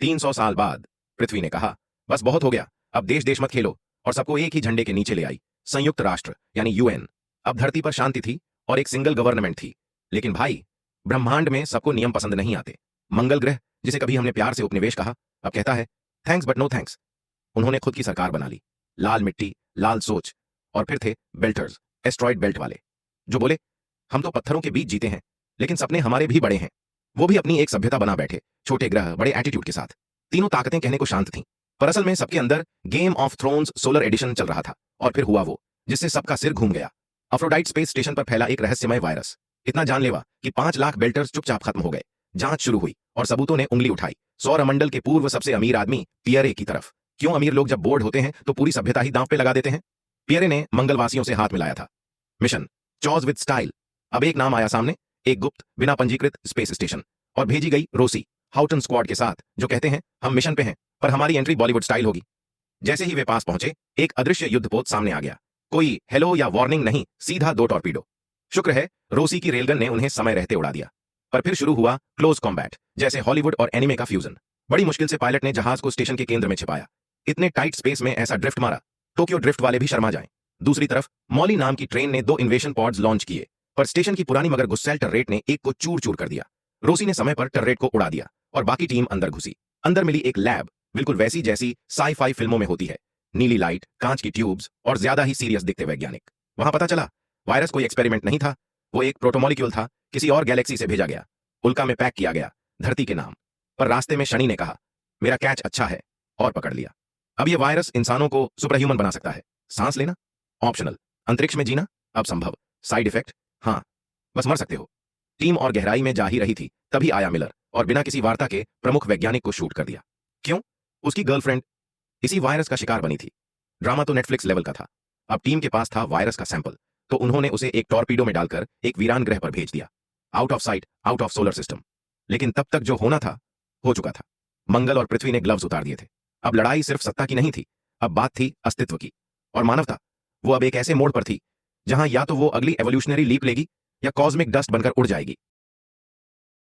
300 साल बाद पृथ्वी ने कहा, बस बहुत हो गया, अब देश देश मत खेलो, और सबको एक ही झंडे के नीचे ले आई। संयुक्त राष्ट्र यानी यूएन। अब धरती पर शांति थी और एक सिंगल गवर्नमेंट थी। लेकिन भाई, ब्रह्मांड में सबको नियम पसंद नहीं आते। मंगल ग्रह, जिसे कभी हमने प्यार से उपनिवेश कहा, अब कहता है थैंक्स बट नो थैंक्स। उन्होंने खुद की सरकार बना ली। लाल मिट्टी, लाल सोच। और फिर थे बेल्टर्स, एस्ट्रॉइड बेल्ट वाले, जो बोले हम तो पत्थरों के बीच जीते हैं, लेकिन सपने हमारे भी बड़े हैं। वो भी अपनी एक सभ्यता बना बैठे, छोटे ग्रह, बड़े एटीट्यूड के साथ। तीनों ताकतें कहने को शांत थीं, पर असल में सबके अंदर Game of Thrones solar edition चल रहा था। और फिर हुआ वो, जिससे सबका सिर घूम गया। अफ्रोडाइट स्पेस स्टेशन पर फैला एक रहस्यमय वायरस, इतना जानलेवा कि 5 लाख बेल्टर्स चुपचाप खत्म हो गए। जांच शुरू हुई और सबूतों ने उंगली उठाई सौरमंडल के पूर्व सबसे अमीर आदमी पियरे की तरफ। क्यों अमीर लोग जब बोर्ड होते हैं तो पूरी सभ्यता ही दांव पे लगा देते हैं? पियरे ने मंगलवासियों से हाथ मिलाया था। Mission chose with style. अब एक नाम आया सामने, एक गुप्त बिना पंजीकृत स्पेस स्टेशन। और भेजी गई रोसी हाउटन स्क्वाड के साथ, जो कहते हैं हम मिशन पे हैं, पर हमारी एंट्री बॉलीवुड स्टाइल होगी। जैसे ही वे पास पहुंचे, एक अदृश्य युद्धपोत सामने आ गया। कोई हेलो या वार्निंग नहीं, सीधा 2 टॉर्पीडो। शुक्र है रोसी की रेलगन ने उन्हें समय रहते उड़ा दिया। पर फिर शुरू हुआ क्लोज कॉम्बैट, जैसे हॉलीवुड और एनिमे का फ्यूजन। बड़ी मुश्किल से पायलट ने जहाज को स्टेशन के केंद्र में छिपाया। इतने टाइट स्पेस में ऐसा ड्रिफ्ट मारा, टोक्यो ड्रिफ्ट वाले भी शर्मा जाएं। दूसरी तरफ मॉली नाम की ट्रेन ने 2 इन्वेशन पॉड्स लॉन्च किए, पर स्टेशन की पुरानी मगर गुस्सैल टर्रेट ने एक को चूर चूर कर दिया। रोसी ने समय पर टर्रेट को उड़ा दिया और बाकी टीम अंदर घुसी। अंदर मिली एक लैब, बिल्कुल वैसी जैसी साई-फाई फिल्मों में होती है। नीली लाइट, कांच की ट्यूब्स और ज्यादा ही सीरियस दिखते वैज्ञानिक। वहां पता चला वायरस कोई एक्सपेरिमेंट नहीं था, वो एक प्रोटोमॉलिक्यूल था, किसी और गैलेक्सी से भेजा गया, उल्का में पैक किया गया, धरती के नाम। पर रास्ते में शनि ने कहा मेरा कैच अच्छा है, और पकड़ लिया। अब ये वायरस इंसानों को सुपर ह्यूमन बना सकता है। सांस लेना ऑप्शनल, अंतरिक्ष में जीना अब संभव। साइड इफेक्ट, हाँ, बस मर सकते हो। टीम और गहराई में जा ही रही थी, तभी आया मिलर और बिना किसी वार्ता के प्रमुख वैज्ञानिक को शूट कर दिया। क्यों? उसकी गर्लफ्रेंड इसी वायरस का शिकार बनी थी। ड्रामा तो नेटफ्लिक्स लेवल का था। अब टीम के पास था वायरस का सैंपल, तो उन्होंने उसे एक टॉर्पीडो में डालकर एक वीरान ग्रह पर भेज दिया। Out of site, out of solar system. लेकिन तब तक जो होना था हो चुका था। मंगल और पृथ्वी ने ग्लव्स उतार दिए थे। अब लड़ाई सिर्फ सत्ता की नहीं थी, अब बात थी अस्तित्व की। और मानवता, वो अब एक ऐसे मोड़ पर थी जहां या तो वो अगली एवोल्यूशनरी लीप लेगी या कॉस्मिक डस्ट बनकर उड़ जाएगी।